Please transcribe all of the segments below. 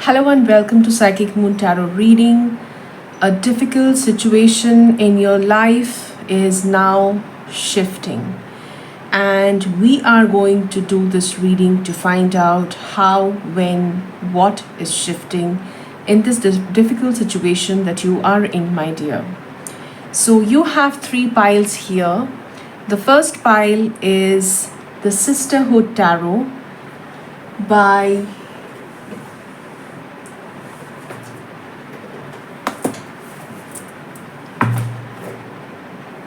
Hello and welcome to Psychic Moon Tarot reading. A difficult situation in your life is now shifting, and we are going to do this reading to find out how, when, what is shifting in this difficult situation that you are in, my dear. So you have three piles here. The first pile is the Sisterhood Tarot by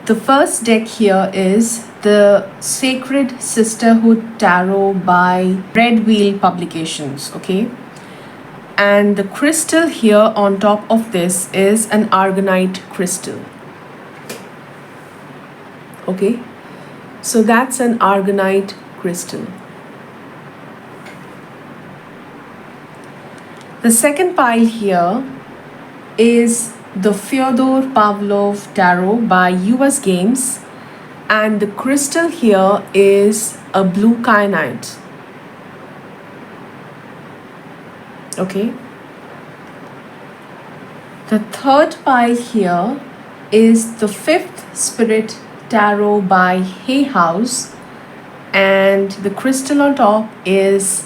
the first deck here is the Sacred Sisterhood Tarot by Red Wheel Publications, okay? And the crystal here on top of this is an Argonite crystal, okay? So that's an Argonite crystal. The second pile here is the Fyodor Pavlov Tarot by US Games, and the crystal here is a blue kyanite. Okay. The third pile here is the Fifth Spirit Tarot by Hay House, and the crystal on top is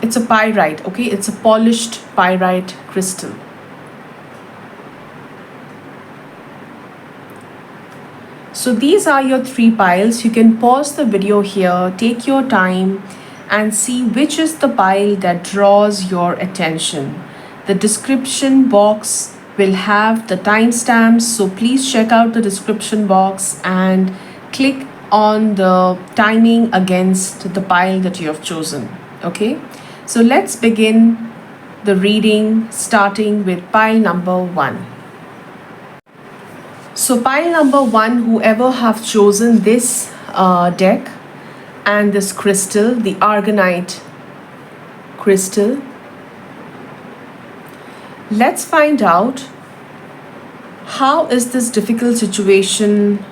it's a pyrite, okay? It's a polished pyrite crystal. So these are your three piles. You can pause the video here, take your time and see which is the pile that draws your attention. The description box will have the timestamps, so please check out the description box and click on the timing against the pile that you have chosen, okay? So let's begin the reading starting with pile number 1. So pile number 1, whoever have chosen this deck and this crystal, the Argonite crystal, let's find out how is this difficult situation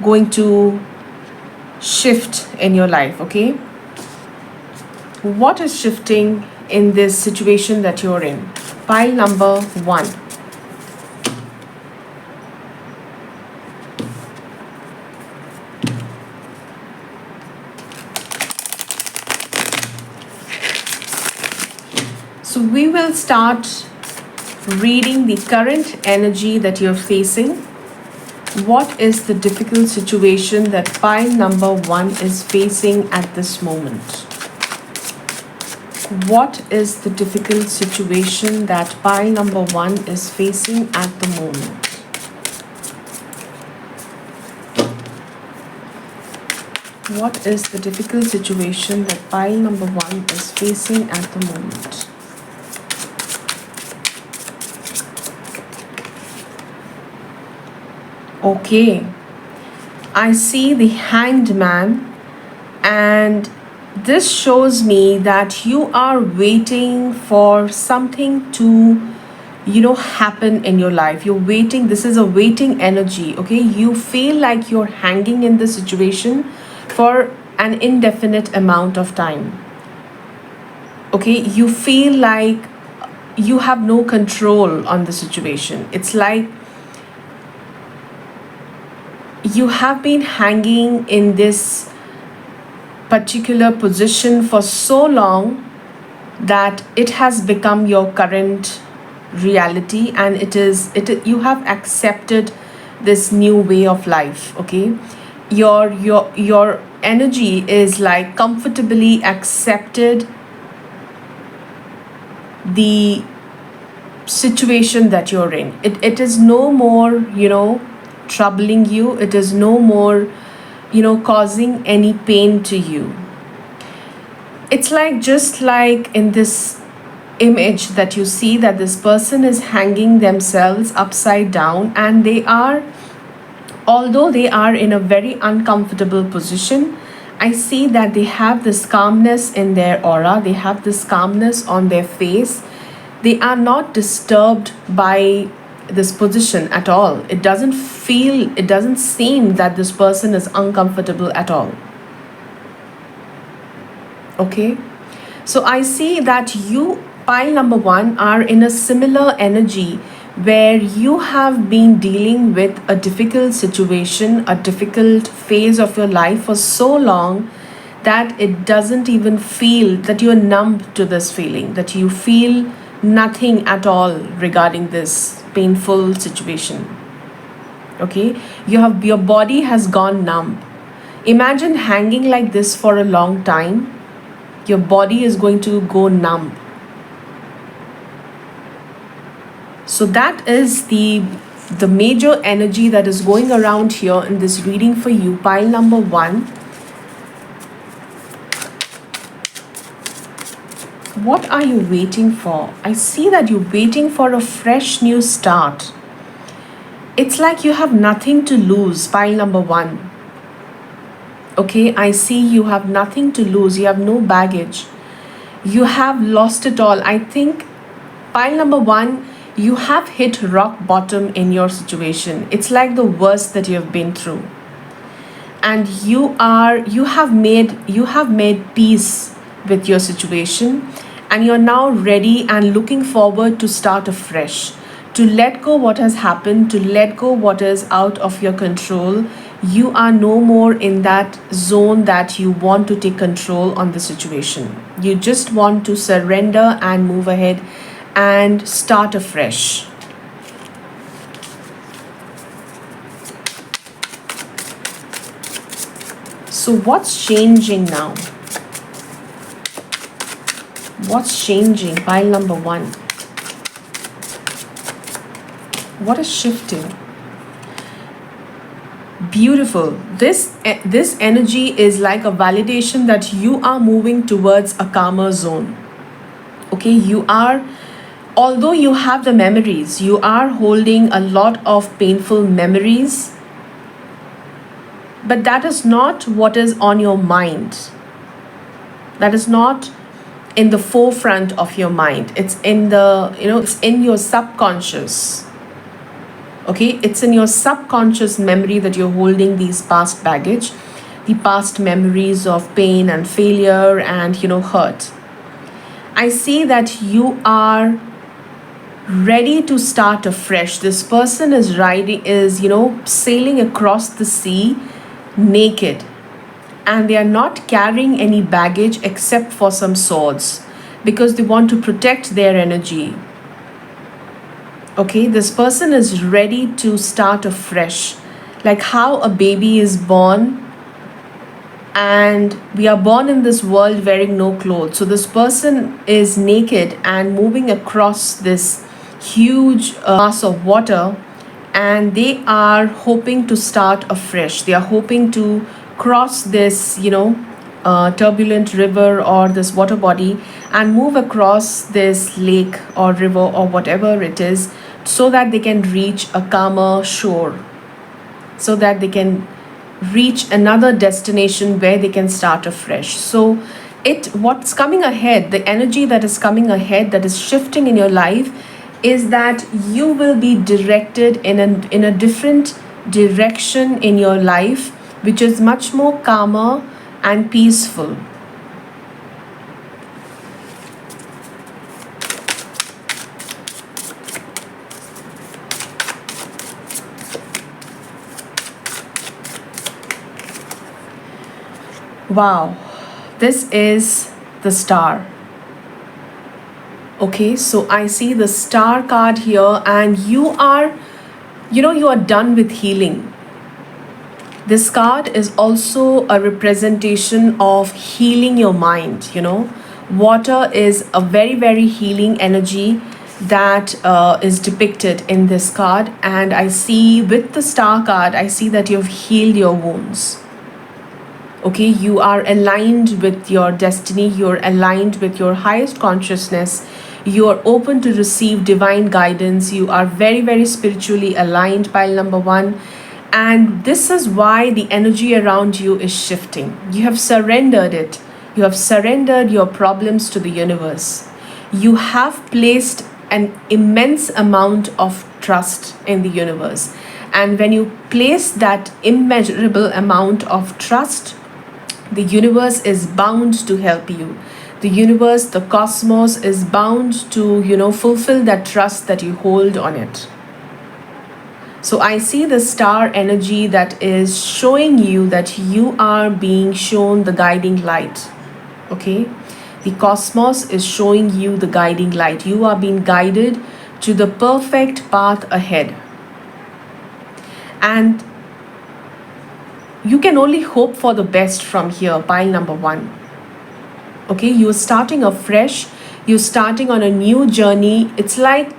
going to shift in your life, okay? What is shifting in this situation that you're in? Pile number 1. So we will start reading the current energy that you're facing. What is the difficult situation that pile number 1 is facing at this moment? What is the difficult situation that pile number 1 is facing at the moment? What is the difficult situation that pile number 1 is facing at the moment? Okay, I see the Hanged Man, and this shows me that you are waiting for something to happen in your life. You're waiting. This is a waiting energy, okay? You feel like you're hanging in the situation for an indefinite amount of time, okay? You feel like you have no control on the situation. It's like you have been hanging in this particular position for so long that it has become your current reality, and you have accepted this new way of life, okay? Your energy is like comfortably accepted the situation that you're in. It is no more troubling you. It is no more causing any pain to you. It's like, just like in this image that you see, that this person is hanging themselves upside down, and although they are in a very uncomfortable position, I see that they have this calmness in their aura. They have this calmness on their face. They are not disturbed by this position at all. It doesn't seem that this person is uncomfortable at all. Okay, so I see that you, pile number one, are in a similar energy where you have been dealing with a difficult situation, a difficult phase of your life for so long that it doesn't even feel that you're numb to this feeling, that you feel nothing at all regarding this painful situation. Okay, your body has gone numb. Imagine hanging like this for a long time. Your body is going to go numb. So that is the major energy that is going around here in this reading for you, pile number one. What are you waiting for? I see that you're waiting for a fresh new start. It's like you have nothing to lose, pile number one. Okay, I see you have nothing to lose. You have no baggage. You have lost it all. I think, pile number one, you have hit rock bottom in your situation. It's like the worst that you have been through. And you have made peace with your situation, and you're now ready and looking forward to start afresh, to let go what has happened, to let go what is out of your control. You are no more in that zone that you want to take control on the situation. You just want to surrender and move ahead and start afresh. So what's changing now? What's changing? Pile number one. What is shifting? Beautiful. This energy is like a validation that you are moving towards a calmer zone. Okay, you are, although you have the memories, you are holding a lot of painful memories, but that is not what is on your mind. That is not in the forefront of your mind. It's in it's in your subconscious. Okay, it's in your subconscious memory that you're holding these past baggage, the past memories of pain and failure and hurt. I see that you are ready to start afresh. This person is sailing across the sea naked, and they are not carrying any baggage except for some swords because they want to protect their energy. Okay, this person is ready to start afresh, like how a baby is born, and we are born in this world wearing no clothes. So this person is naked and moving across this huge mass of water, and they are hoping to start afresh. They are hoping to cross this turbulent river or this water body and move across this lake or river or whatever it is, so that they can reach a calmer shore, so that they can reach another destination where they can start afresh. So what's coming ahead, the energy that is coming ahead, that is shifting in your life, is that you will be directed in a different direction in your life, which is much more calmer and peaceful. Wow, this is the star. Okay, so I see the star card here, and you are done with healing. This card is also a representation of healing your mind. Water is a very, very healing energy that is depicted in this card. And I see with the star card, I see that you've healed your wounds. Okay, you are aligned with your destiny. You're aligned with your highest consciousness. You're open to receive divine guidance. You are very, very spiritually aligned, pile number one. And this is why the energy around you is shifting. You have surrendered it. You have surrendered your problems to the universe. You have placed an immense amount of trust in the universe. And when you place that immeasurable amount of trust, The universe is bound to help you. The universe, the cosmos is bound to, fulfill that trust that you hold on it. So I see the star energy that is showing you that you are being shown the guiding light. Okay? The cosmos is showing you the guiding light. You are being guided to the perfect path ahead. And you can only hope for the best from here, pile number 1. Okay, you're starting afresh, you're starting on a new journey. It's like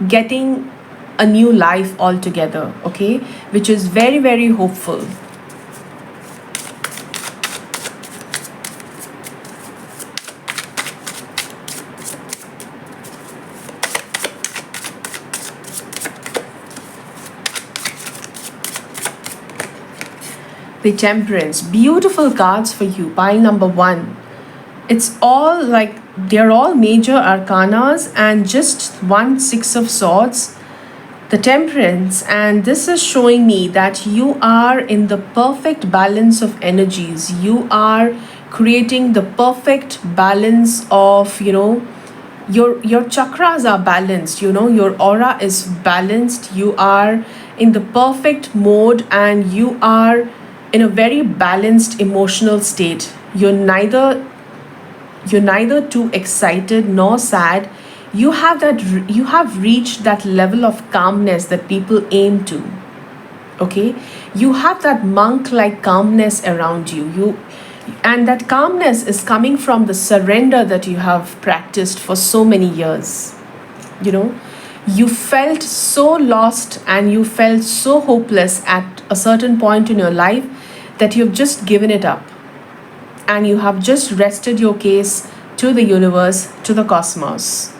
getting a new life altogether, okay, which is very, very hopeful. The Temperance, beautiful cards for you, pile number 1. It's all like they're all major arcanas and just one Six of Swords, the Temperance, and this is showing me that you are in the perfect balance of energies. You are creating the perfect balance of, your chakras are balanced, your aura is balanced. You are in the perfect mode and you are in a very balanced emotional state. You're neither too excited nor sad. You have reached that level of calmness that people aim to. Okay, you have that monk like calmness around you, and that calmness is coming from the surrender that you have practiced for so many years. You felt so lost and you felt so hopeless at a certain point in your life that you've just given it up. And you have just rested your case to the universe, to the cosmos.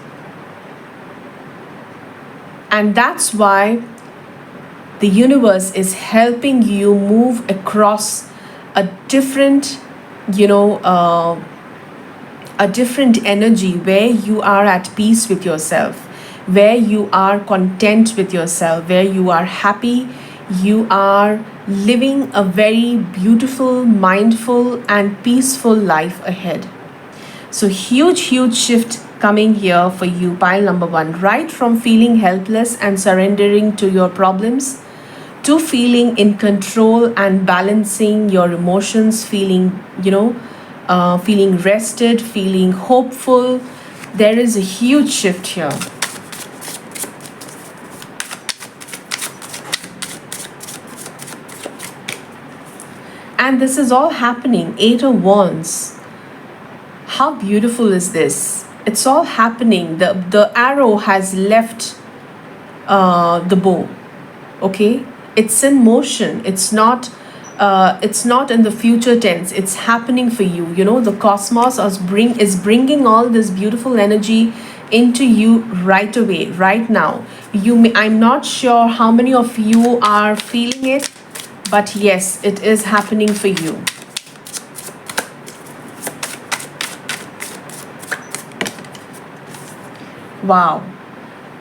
And that's why the universe is helping you move across a different, a different energy where you are at peace with yourself, where you are content with yourself, where you are happy, you are living a very beautiful, mindful, and peaceful life ahead. So huge shift coming here for you, pile number 1. Right from feeling helpless and surrendering to your problems to feeling in control and balancing your emotions, feeling, feeling rested, feeling hopeful. There is a huge shift here. And this is all happening. 8 of Wands. How beautiful is this? It's all happening. The arrow has left the bow. Okay? It's in motion. It's not in the future tense. It's happening for you. The cosmos is bringing all this beautiful energy into you right away, right now. I'm not sure how many of you are feeling it, but yes, it is happening for you. Wow.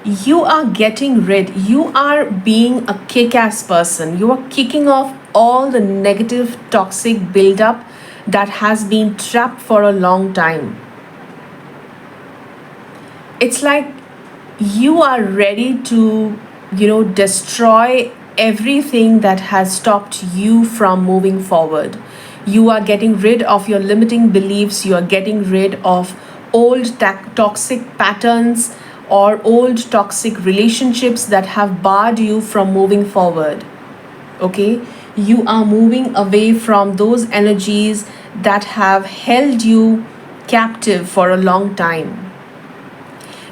You are getting rid. You are being a kick-ass person. You are kicking off all the negative, toxic buildup that has been trapped for a long time. It's like you are ready to, destroy everything that has stopped you from moving forward. You are getting rid of your limiting beliefs. You are getting rid of old toxic patterns or old toxic relationships that have barred you from moving forward. Okay? You are moving away from those energies that have held you captive for a long time.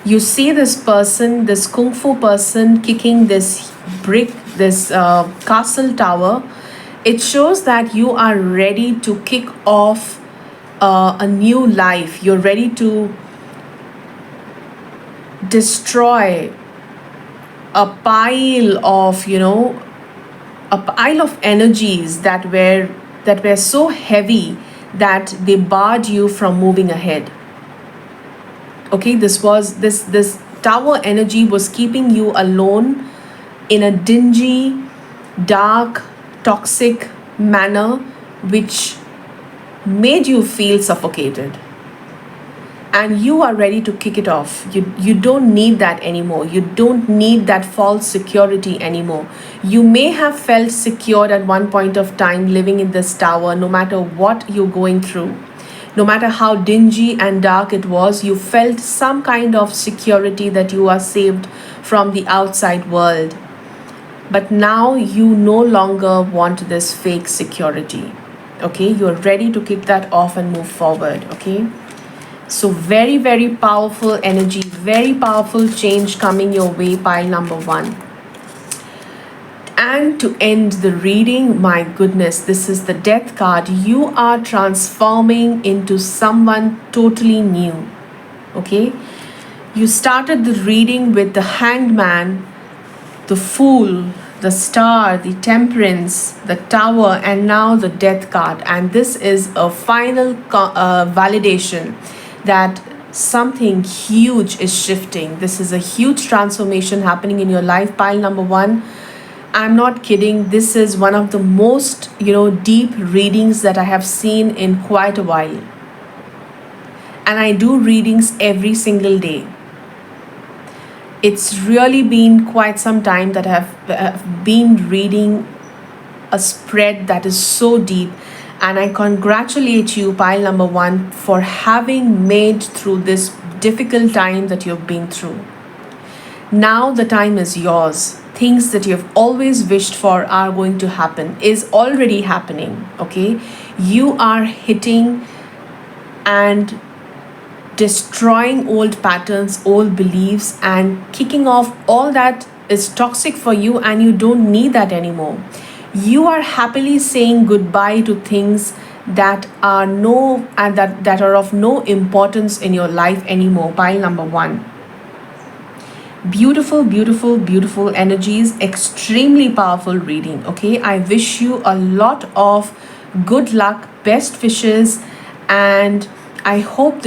You see this person, this kung fu person kicking this brick, this castle tower. It shows that you are ready to kick off a new life. You're ready to destroy a pile of energies that were so heavy that they barred you from moving ahead. Okay, this tower energy was keeping you alone in a dingy, dark, toxic manner, which made you feel suffocated, and you are ready to kick it off. You don't need that anymore. You don't need that false security anymore. You may have felt secure at one point of time living in this tower, no matter what you're going through. No matter how dingy and dark it was, you felt some kind of security that you are saved from the outside world. But now you no longer want this fake security. Okay, you're ready to kick that off and move forward. Okay. So very, very powerful energy, very powerful change coming your way, pile number 1. And to end the reading, my goodness, this is the Death card. You are transforming into someone totally new. Okay? You started the reading with the Hanged Man, the Fool, the Star, the Temperance, the Tower, and now the Death card. And this is a final validation that something huge is shifting. This is a huge transformation happening in your life, pile number 1. I'm not kidding. This is one of the most, deep readings that I have seen in quite a while. And I do readings every single day. It's really been quite some time that I have been reading a spread that is so deep. And I congratulate you, pile number 1, for having made through this difficult time that you've been through. Now the time is yours. Things that you've always wished for are going to happen, is already happening. Okay? You are hitting and destroying old patterns, old beliefs, and kicking off all that is toxic for you, and you don't need that anymore. You are happily saying goodbye to things that are that are of no importance in your life anymore, pile number 1. Beautiful, beautiful, beautiful energies, extremely powerful reading. Okay, I wish you a lot of good luck, best wishes, and I hope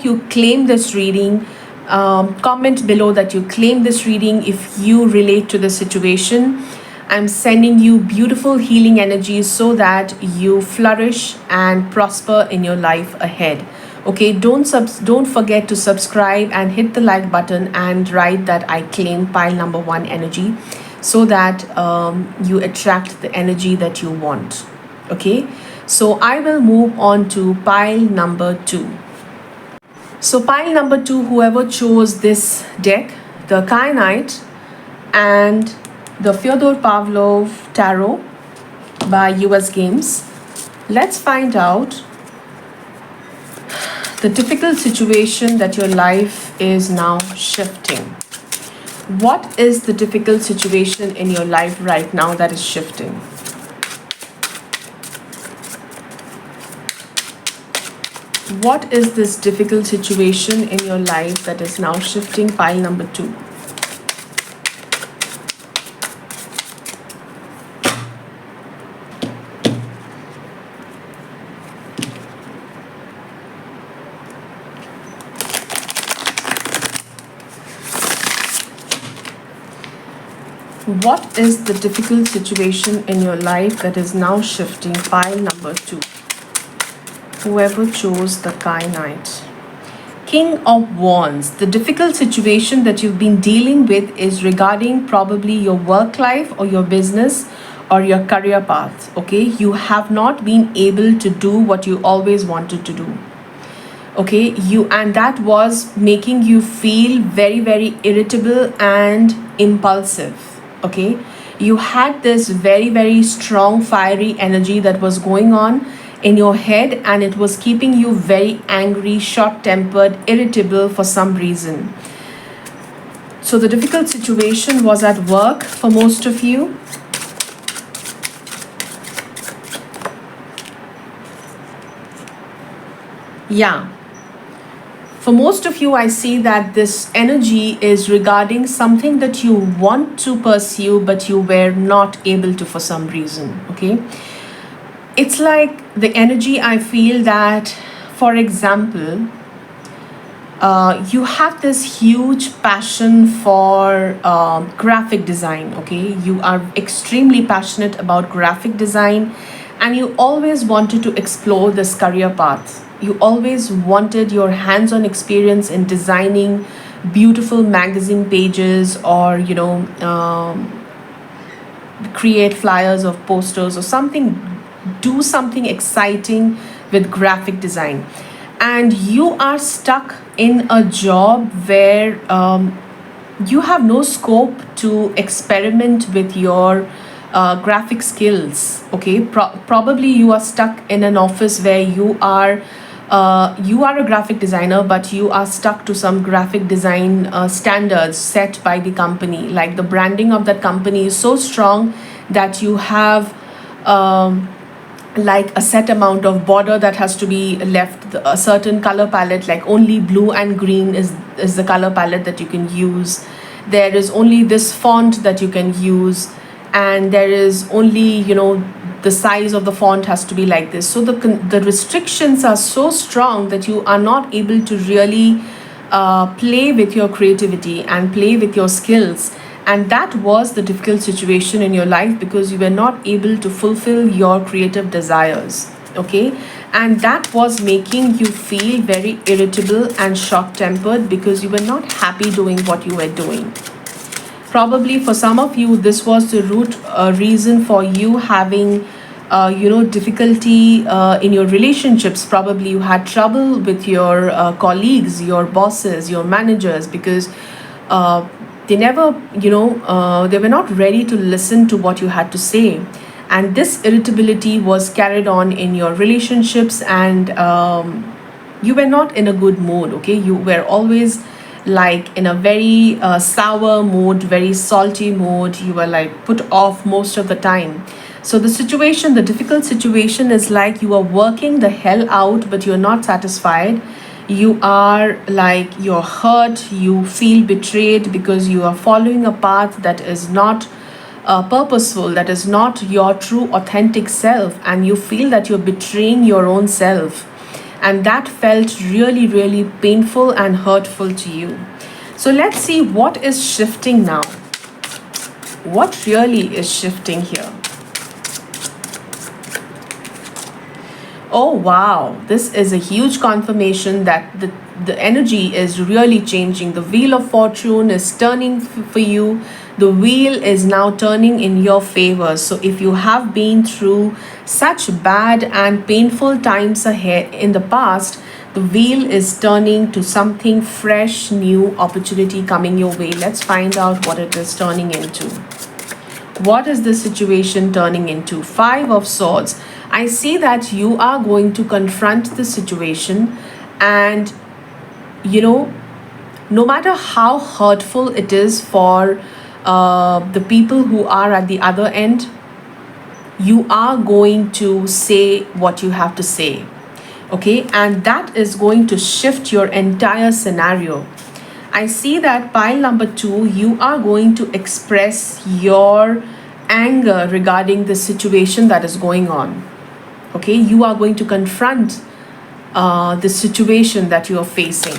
you claim this reading. Comment below that you claim this reading if you relate to the situation. I'm sending you beautiful healing energies so that you flourish and prosper in your life ahead. Okay, don't forget to subscribe and hit the like button and write that I claim pile number 1 energy, so that you attract the energy that you want. Okay, so I will move on to pile number 2. So pile number 2, whoever chose this deck, the Kyanite and the Fyodor Pavlov Tarot by US Games. Let's find out the difficult situation that your life is now shifting. What is the difficult situation in your life right now that is shifting? What is this difficult situation in your life that is now shifting, pile number 2? What is the difficult situation in your life that is now shifting, pile number 2? Whoever chose the Kyanite. King of Wands. The difficult situation that you've been dealing with is regarding probably your work life or your business or your career path. Okay, you have not been able to do what you always wanted to do. Okay, and that was making you feel very, very irritable and impulsive. Okay, you had this very, very strong fiery energy that was going on in your head, and it was keeping you very angry, short-tempered, irritable for some reason. So the difficult situation was at work for most of you. Yeah. For most of you, I see that this energy is regarding something that you want to pursue, but you were not able to for some reason, okay? It's like the energy I feel that, for example, you have this huge passion for graphic design, okay? You are extremely passionate about graphic design, and you always wanted to explore this career path. You always wanted your hands-on experience in designing beautiful magazine pages, or create flyers of posters or something, do something exciting with graphic design. And you are stuck in a job where you have no scope to experiment with your graphic skills. Okay, probably you are stuck in an office where you are a graphic designer, but you are stuck to some graphic design standards set by the company. Like the branding of that company is so strong that you have like a set amount of border that has to be left, a certain color palette, like only blue and green is the color palette that you can use. There is only this font that you can use, and there is only, the size of the font has to be like this. So the restrictions are so strong that you are not able to really play with your creativity and play with your skills. And that was the difficult situation in your life, because you were not able to fulfill your creative desires. Okay, and that was making you feel very irritable and short tempered, because you were not happy doing what you were doing. Probably for some of you, this was the root reason for you having difficulty in your relationships. Probably you had trouble with your colleagues, your bosses, your managers, because they never, they were not ready to listen to what you had to say. And this irritability was carried on in your relationships, and you were not in a good mood. Okay, you were always like in a very sour mood, very salty mood. You were like put off most of the time. So the difficult situation is like you are working the hell out, but you're not satisfied. You are like, you're hurt, you feel betrayed, because you are following a path that is not purposeful, that is not your true authentic self, and you feel that you're betraying your own self. And that felt really, really painful and hurtful to you. So let's see what is shifting now. What really is shifting here? Oh wow, this is a huge confirmation that the energy is really changing. The wheel of fortune is turning for you. The wheel is now turning in your favor. So if you have been through such bad and painful times ahead in the past, the wheel is turning to something fresh, new opportunity coming your way. Let's find out what it is turning into. What is the situation turning into? 5 of Swords. I see that you are going to confront the situation, and no matter how hurtful it is for the people who are at the other end, you are going to say what you have to say. Okay, and that is going to shift your entire scenario. I see that pile number 2, you are going to express your anger regarding the situation that is going on. Okay, you are going to confront the situation that you are facing.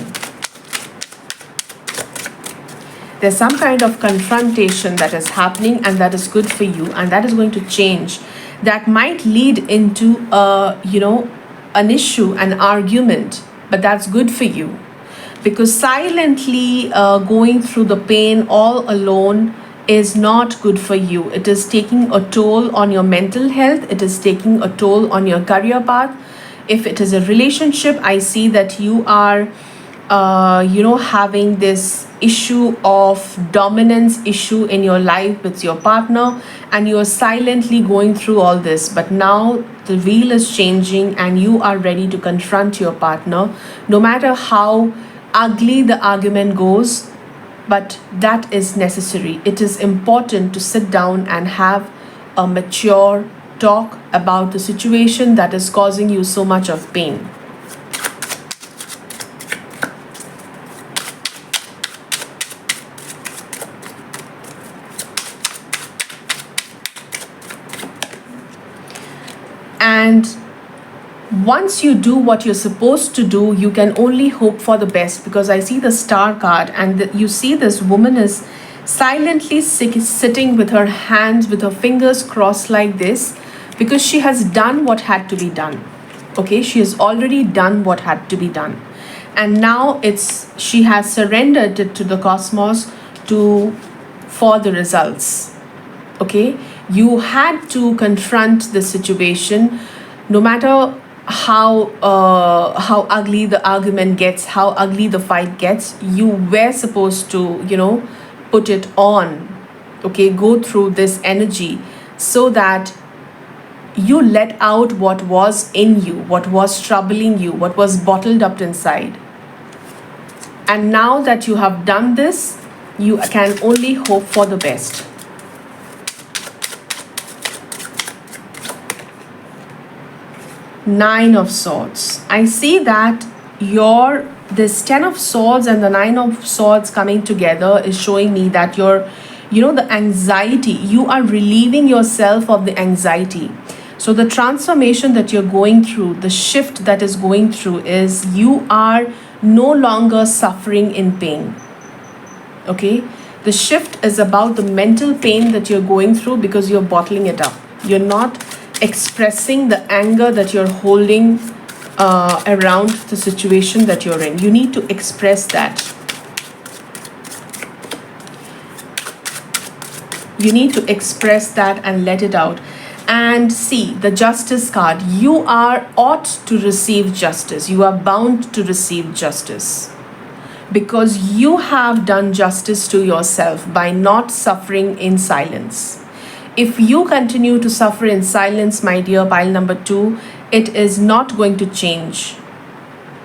There's some kind of confrontation that is happening, and that is good for you, and that is going to change. That might lead into an issue, an argument, but that's good for you, because silently going through the pain all alone is not good for you. It is taking a toll on your mental health. It is taking a toll on your career path. If it is a relationship, I see that you are having this issue of dominance issue in your life with your partner, and you are silently going through all this. But now the wheel is changing, and you are ready to confront your partner, no matter how ugly the argument goes. But that is necessary. It is important to sit down and have a mature talk about the situation that is causing you so much of pain. And once you do what you're supposed to do, you can only hope for the best, because I see the Star card, and you see this woman is silently sitting with her hands, with her fingers crossed like this, because she has done what had to be done. Okay, she has already done what had to be done, and now she has surrendered it to the cosmos to for the results. Okay, you had to confront the situation, no matter how ugly the argument gets, how ugly the fight gets. You were supposed to, put it on. Okay, go through this energy so that you let out what was in you, what was troubling you, what was bottled up inside. And now that you have done this, you can only hope for the best. Nine of Swords. I see that this 10 of Swords and the 9 of Swords coming together is showing me that the anxiety, you are relieving yourself of the anxiety. So the transformation that you're going through, the shift that is going through, is you are no longer suffering in pain. Okay? The shift is about the mental pain that you're going through because you're bottling it up. You're not expressing the anger that you're holding around the situation that you're in. You need to express that. You need to express that and let it out. And see the Justice card. You ought to receive justice. You are bound to receive justice because you have done justice to yourself by not suffering in silence. If you continue to suffer in silence, my dear pile number 2, it is not going to change.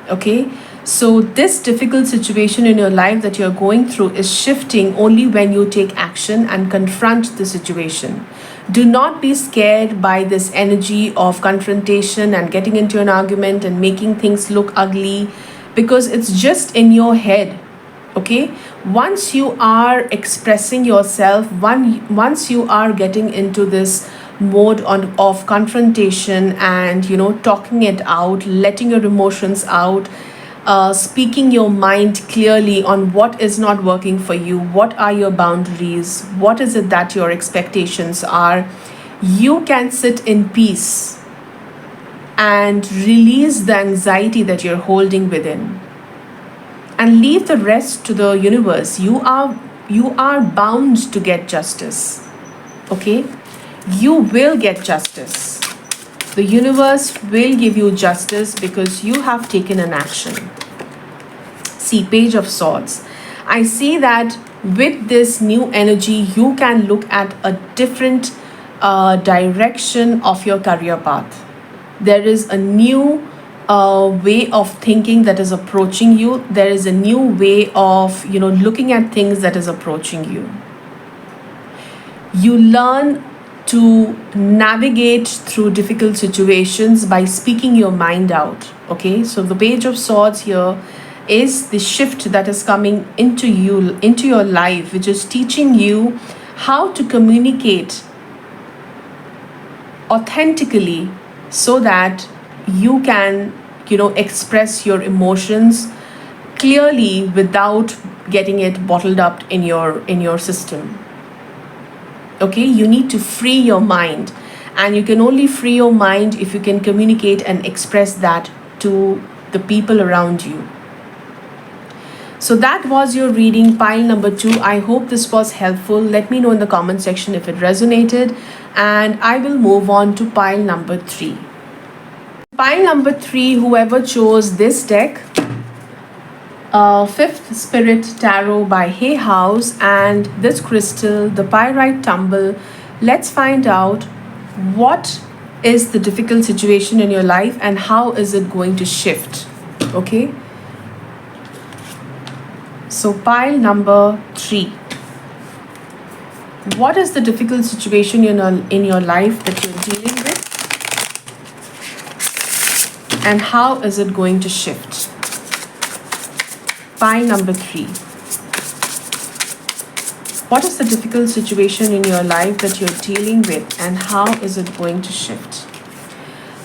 Okay? So this difficult situation in your life that you're going through is shifting only when you take action and confront the situation. Do not be scared by this energy of confrontation and getting into an argument and making things look ugly, because it's just in your head. Okay, once you are expressing yourself, once you are getting into this mode of confrontation and talking it out, letting your emotions out, speaking your mind clearly on what is not working for you, what are your boundaries, what is it that your expectations are, you can sit in peace and release the anxiety that you're holding within. And leave the rest to the universe. You are bound to get justice. Okay? You will get justice. The universe will give you justice because you have taken an action. See, Page of Swords. I see that with this new energy, you can look at a different direction of your career path. There is a new way of thinking that is approaching you. There is a new way of looking at things that is approaching you. You learn to navigate through difficult situations by speaking your mind out. Okay, so the Page of Swords here is the shift that is coming into your life, which is teaching you how to communicate authentically so that you can express your emotions clearly without getting it bottled up in your system. Okay, you need to free your mind, and you can only free your mind if you can communicate and express that to the people around you. So that was your reading, pile number 2. I hope this was helpful. Let me know in the comment section if it resonated, and I will move on to pile number 3. Pile number 3, whoever chose this deck, Fifth Spirit Tarot by Hay House, and this crystal, the Pyrite Tumble. Let's find out what is the difficult situation in your life and how is it going to shift. Okay? So pile number 3. What is the difficult situation in your life that you're dealing with? And how is it going to shift? Pile number 3. What is the difficult situation in your life that you're dealing with and how is it going to shift?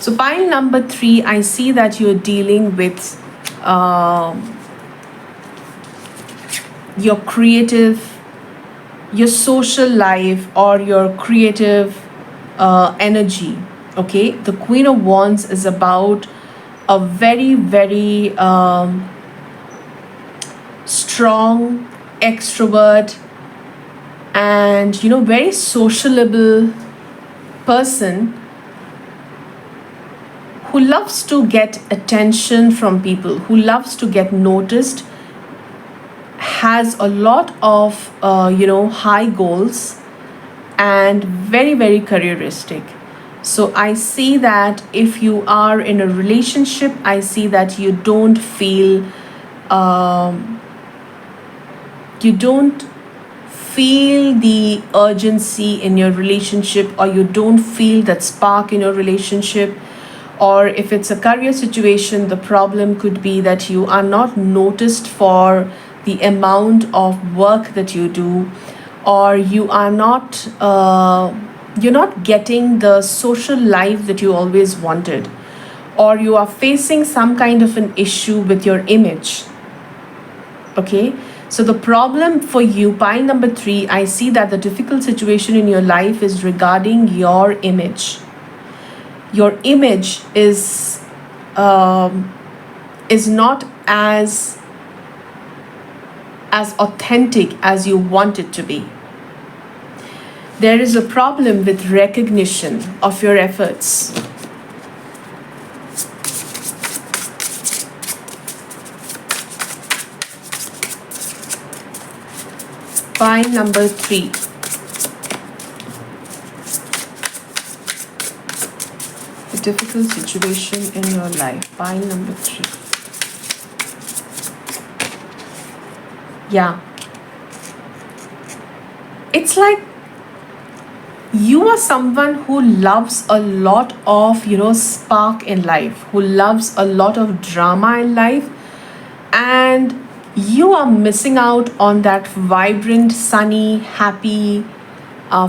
So pile number 3, I see that you're dealing with your creative, your social life, or your creative energy. Okay, the Queen of Wands is about a very, very strong extrovert and very sociable person who loves to get attention from people, who loves to get noticed, has a lot of high goals, and very, very careeristic. So I see that if you are in a relationship, I see that um, you don't feel the urgency in your relationship, or you don't feel that spark in your relationship. Or if it's a career situation, the problem could be that you are not noticed for the amount of work that you do, or you're not getting the social life that you always wanted, or you are facing some kind of an issue with your image. Okay, so the problem for you, pile number 3, I see that the difficult situation in your life is regarding your image. Your image is not as authentic as you want it to be. There is a problem with recognition of your efforts. Pile number 3. The difficult situation in your life. Pile number 3. Yeah. It's like you are someone who loves a lot of, spark in life, who loves a lot of drama in life, and you are missing out on that vibrant, sunny, happy,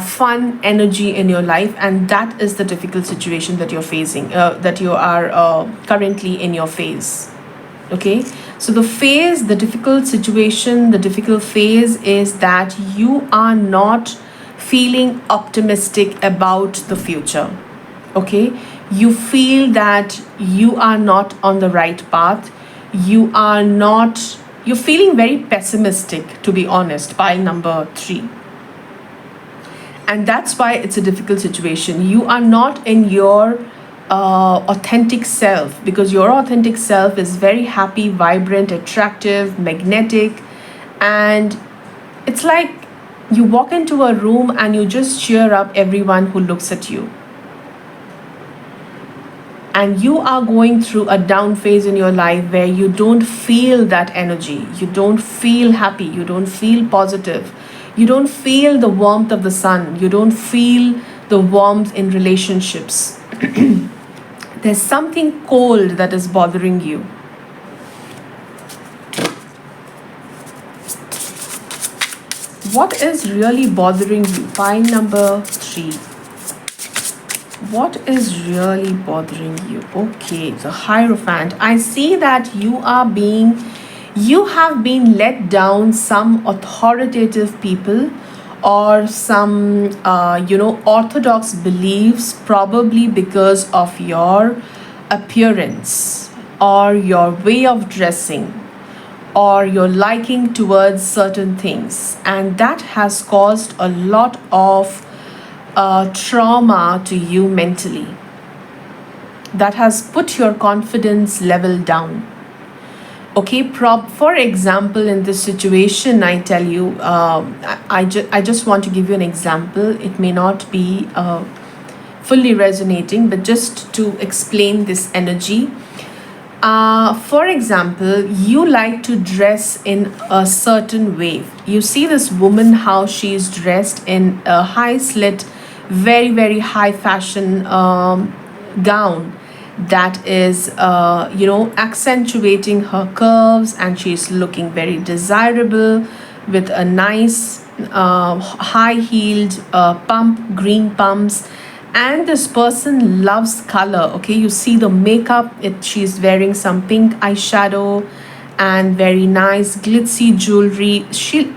fun energy in your life, and that is the difficult situation that you're facing, that you are currently in your phase. Okay, so the difficult situation, the difficult phase is that you are not feeling optimistic about the future. Okay, you feel that you are not on the right path. You're feeling very pessimistic, to be honest. Pile number 3. And that's why it's a difficult situation. You are not in your authentic self, because your authentic self is very happy, vibrant, attractive, magnetic, and it's like you walk into a room and you just cheer up everyone who looks at you. And you are going through a down phase in your life where you don't feel that energy, you don't feel happy, you don't feel positive, you don't feel the warmth of the sun, you don't feel the warmth in relationships. There's something cold that is bothering you. What is really bothering you? Pile number 3. What is really bothering you? Okay, the Hierophant. I see that you have been let down some authoritative people, or some orthodox beliefs, probably because of your appearance, or your way of dressing, or your liking towards certain things, and that has caused a lot of trauma to you mentally. That has put your confidence level down. Okay, for example, in this situation, I tell you, I just want to give you an example. It may not be fully resonating, but just to explain this energy. For example, you like to dress in a certain way. You see this woman, how she is dressed in a high slit, very, very high fashion gown that is accentuating her curves, and she's looking very desirable with a nice high heeled green pumps. And this person loves color. Okay, you see the makeup, she's wearing some pink eyeshadow and very nice glitzy jewelry.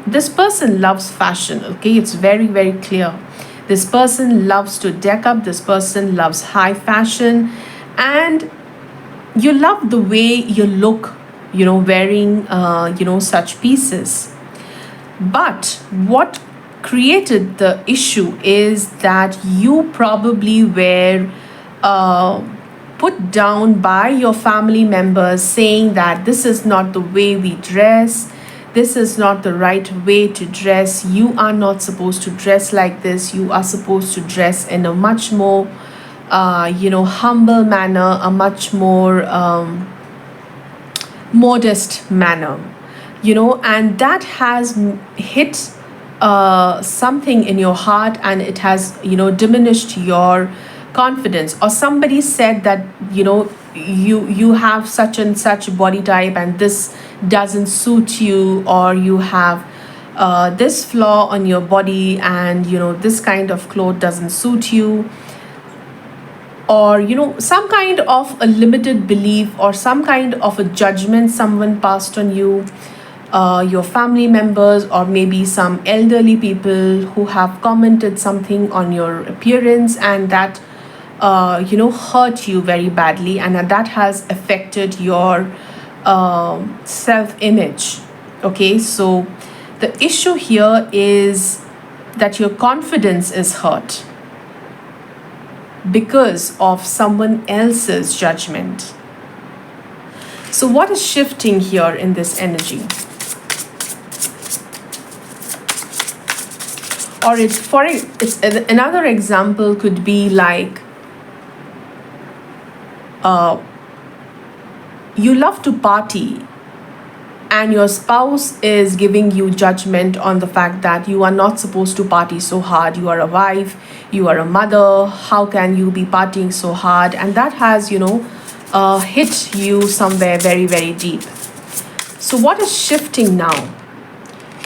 This person loves fashion. Okay, it's very, very clear. This person loves to deck up, this person loves high fashion, and you love the way you look, wearing, such pieces. But what created the issue is that you probably were put down by your family members, saying that this is not the way we dress, this is not the right way to dress, you are not supposed to dress like this, you are supposed to dress in a much more humble manner, a much more modest manner, and that has hit something in your heart, and it has diminished your confidence. Or somebody said that you have such and such body type and this doesn't suit you, or you have this flaw on your body, and this kind of cloth doesn't suit you, or some kind of a limited belief or some kind of a judgment someone passed on you, your family members, or maybe some elderly people who have commented something on your appearance, and that hurt you very badly, and that has affected your self-image. Okay, so the issue here is that your confidence is hurt because of someone else's judgment. So what is shifting here in this energy? Or another example could be like, you love to party and your spouse is giving you judgment on the fact that you are not supposed to party so hard. You are a wife, you are a mother, how can you be partying so hard? And that has hit you somewhere very, very deep. So what is shifting now?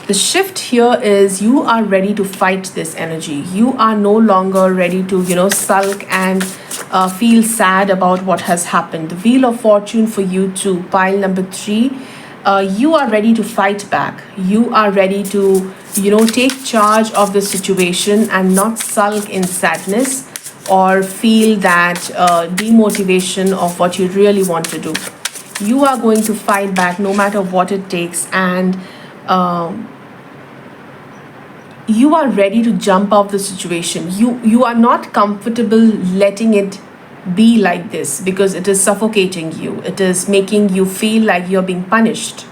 The shift here is you are ready to fight this energy. You are no longer ready to sulk and feel sad about what has happened. The Wheel of Fortune for you too, pile number 3. You are ready to fight back. You are ready to take charge of the situation and not sulk in sadness or feel that demotivation of what you really want to do. You are going to fight back no matter what it takes, and you are ready to jump off the situation. You are not comfortable letting it be like this because it is suffocating you. It is making you feel like you're being punished.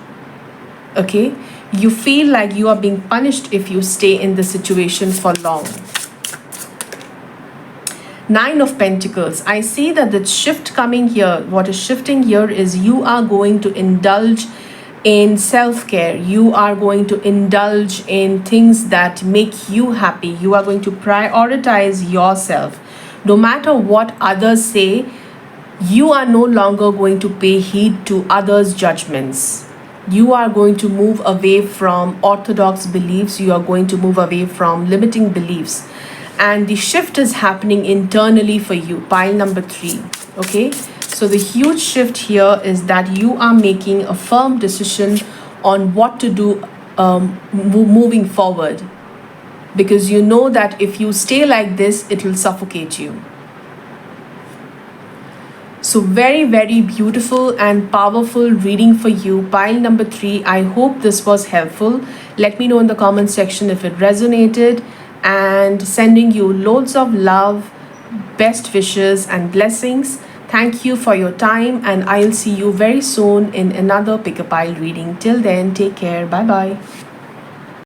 Okay? You feel like you are being punished if you stay in the situation for long. 9 of Pentacles. I see that the shift coming here, what is shifting here is you are going to indulge in self-care. You are going to indulge in things that make you happy. You are going to prioritize yourself. No matter what others say, you are no longer going to pay heed to others' judgments. You are going to move away from orthodox beliefs. You are going to move away from limiting beliefs. And the shift is happening internally for you, pile number 3. Okay? So the huge shift here is that you are making a firm decision on what to do moving forward. Because you know that if you stay like this, it will suffocate you. So very, very beautiful and powerful reading for you, pile number 3. I hope this was helpful. Let me know in the comment section if it resonated, and sending you loads of love, best wishes and blessings. Thank you for your time, and I'll see you very soon in another Pick a Pile reading. Till then, take care. Bye bye.